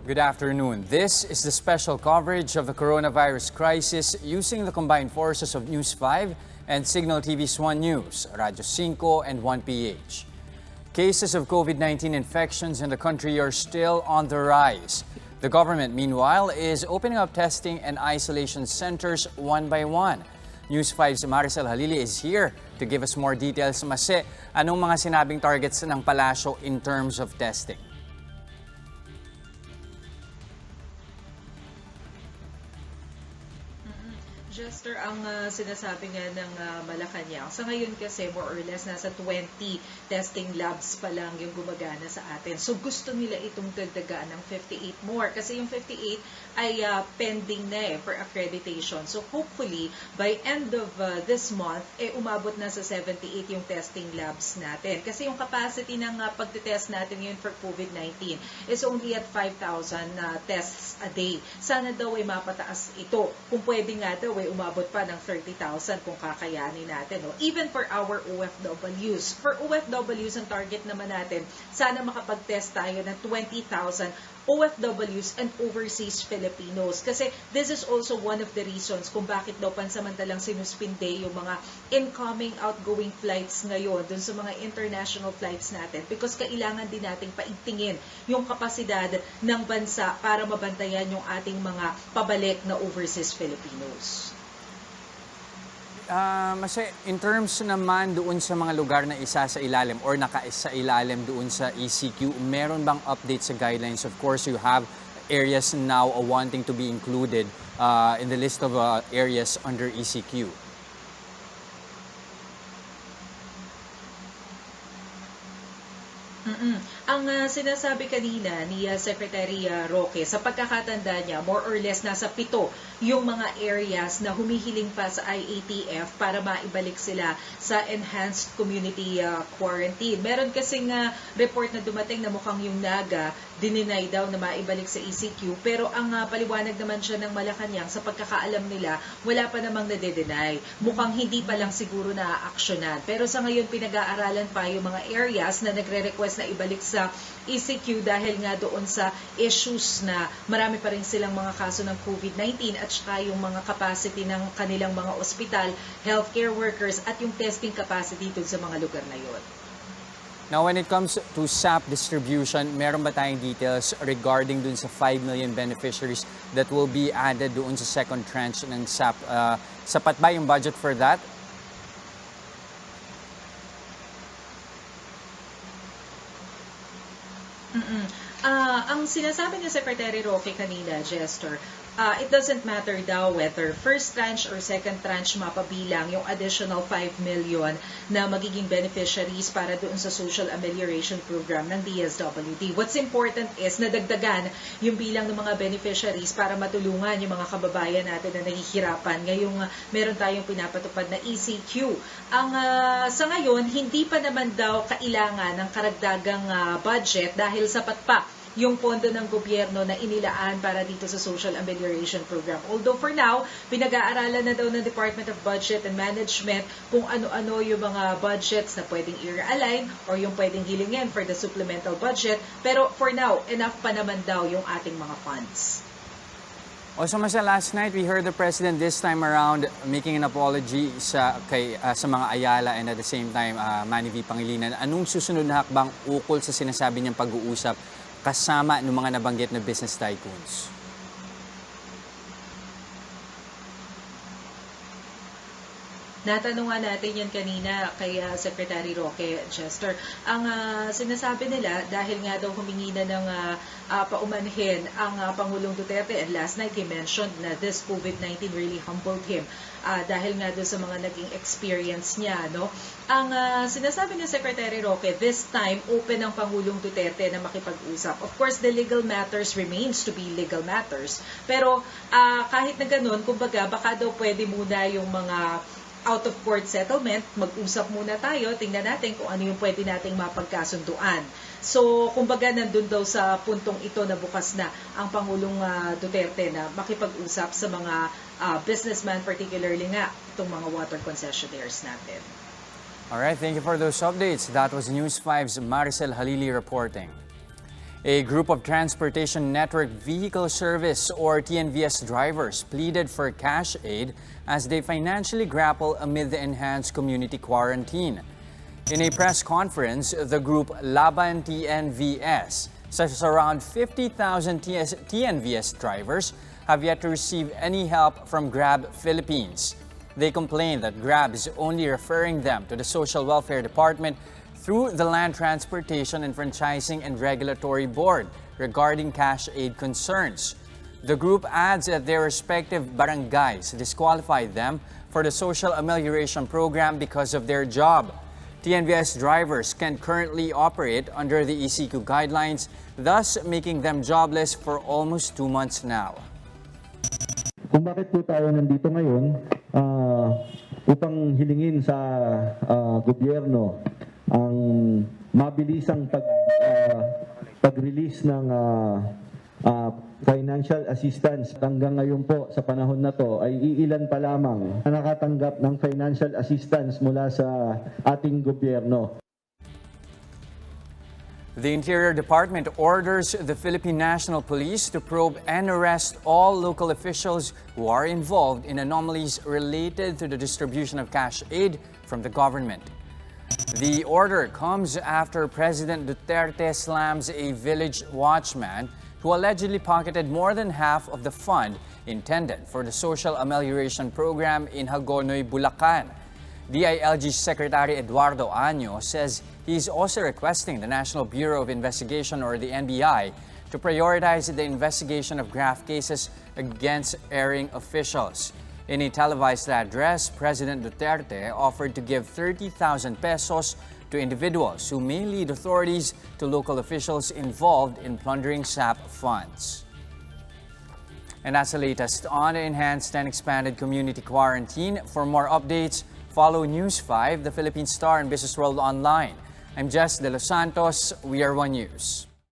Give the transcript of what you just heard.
Good afternoon. This is the special coverage of the coronavirus crisis using the combined forces of News 5 and Signal TV's 1 News, Radyo 5 and 1PH. Cases of COVID-19 infections in the country are still on the rise. The government, meanwhile, is opening up testing and isolation centers one by one. News 5's Maricel Halili is here to give us more details. Mase, anong mga sinabing targets ng palasyo in terms of testing? Jester, ang sinasabi nga ng Malacanang, sa ngayon kasi more or less nasa 20 testing labs pa lang yung gumagana sa atin. So gusto nila itong dagdagaan ng 58 more kasi yung 58 ay pending na for accreditation. So hopefully by end of this month, umabot na sa 78 yung testing labs natin. Kasi yung capacity ng pagtitest natin ngayon for COVID-19 is only at 5,000 tests a day. Sana daw ay mapataas ito. Kung pwede nga daw umabot pa ng 30,000 kung kakayanin natin. No? Even for our OFWs. For OFWs, ang target naman natin, sana makapag-test tayo ng 20,000 OFWs and overseas Filipinos. Kasi this is also one of the reasons kung bakit daw pansamantalang sinuspinde yung mga incoming, outgoing flights ngayon dun sa mga international flights natin. Because kailangan din nating paigtingin yung kapasidad ng bansa para mabantayan yung ating mga pabalik na overseas Filipinos. Kasi in terms naman doon sa mga lugar na isa sa ilalim or nakaisa ilalim doon sa ECQ, meron bang update sa guidelines? Of course, you have areas now wanting to be included in the list of areas under ECQ. Ang sinasabi kanina ni Secretary Roque, sa pagkakatanda niya, more or less nasa 7 yung mga areas na humihiling pa sa IATF para maibalik sila sa enhanced community quarantine. Meron kasing report na dumating na mukhang yung Naga, dininay daw na maibalik sa ECQ, pero ang paliwanag naman siya ng Malacanang, sa pagkakaalam nila, wala pa namang nade-deny. Mukhang hindi pa lang siguro na-actionan. Pero sa ngayon, pinag-aaralan pa yung mga areas na nagre-request na ibalik sa ECQ dahil nga doon sa issues na marami pa rin silang mga kaso ng COVID-19 at saka yung mga capacity ng kanilang mga ospital, healthcare workers at yung testing capacity doon sa mga lugar na yun. Now, when it comes to SAP distribution, meron ba tayong details regarding dun sa 5 million beneficiaries that will be added doon sa second tranche ng SAP? Sapat ba yung budget for that? Ang sinasabi ni Secretary Roque kanina, Jester, it doesn't matter daw whether first tranche or second tranche mapabilang yung additional 5 million na magiging beneficiaries para doon sa social amelioration program ng DSWD. What's important is nadagdagan yung bilang ng mga beneficiaries para matulungan yung mga kababayan natin na nahihirapan. Ngayong meron tayong pinapatupad na ECQ. Sa ngayon, hindi pa naman daw kailangan ng karagdagang budget dahil sapat pa yung pondo ng gobyerno na inilaan para dito sa Social Amelioration Program. Although for now, pinag-aaralan na daw ng Department of Budget and Management kung ano-ano yung mga budgets na pwedeng i-realign or yung pwedeng hilingin for the supplemental budget. Pero for now, enough pa naman daw yung ating mga funds. Also, last night we heard the President this time around making an apology sa mga Ayala and at the same time Manny V. Pangilinan. Anong susunod na hakbang ukol sa sinasabi niyang pag-uusap kasama ng mga nabanggit na business tycoons? Natanungan natin yan kanina kay Secretary Roque, Chester. Ang sinasabi nila, dahil nga daw humingi na ng paumanhin ang Pangulong Duterte, and last night he mentioned na this COVID-19 really humbled him dahil nga doon sa mga naging experience niya. No? Ang sinasabi ni Secretary Roque, this time open ang Pangulong Duterte na makipag-usap. Of course, the legal matters remains to be legal matters. Pero kahit na ganun, kumbaga, baka daw pwede muna yung mga out-of-court settlement, mag-usap muna tayo, tingnan natin kung ano yung pwede nating mapagkasunduan. So, kumbaga, nandun daw sa puntong ito na bukas na ang Pangulong Duterte na makipag-usap sa mga businessman, particularly nga itong mga water concessionaires natin. Alright, thank you for those updates. That was News 5's Maricel Halili reporting. A group of Transportation Network Vehicle Service or TNVS drivers pleaded for cash aid as they financially grapple amid the enhanced community quarantine. In a press conference, the group Laban TNVS says around 50,000 TNVS drivers have yet to receive any help from Grab Philippines. They complain that Grab is only referring them to the Social Welfare Department through the Land Transportation and Franchising and Regulatory Board regarding cash aid concerns. The group adds that their respective barangays disqualified them for the Social Amelioration Program because of their job. TNVS drivers can currently operate under the ECQ guidelines, thus making them jobless for almost 2 months now. Kung bakit po tayo nandito ngayon upang hilingin sa gobyerno ang mabilisang pag-release ng financial assistance. Hanggang ngayon po sa panahon na to ay iilan pa lamang na nakatanggap ng financial assistance mula sa ating gobyerno. The Interior Department orders the Philippine National Police to probe and arrest all local officials who are involved in anomalies related to the distribution of cash aid from the government. The order comes after President Duterte slams a village watchman who allegedly pocketed more than half of the fund intended for the Social Amelioration Program in Hagonoy, Bulacan. DILG Secretary Eduardo Año says he is also requesting the National Bureau of Investigation or the NBI to prioritize the investigation of graft cases against erring officials. In a televised address, President Duterte offered to give 30,000 pesos to individuals who may lead authorities to local officials involved in plundering SAP funds. And that's the latest on the enhanced and expanded community quarantine. For more updates, follow News 5, the Philippine Star and Business World online. I'm Jess De Los Santos. We are One News.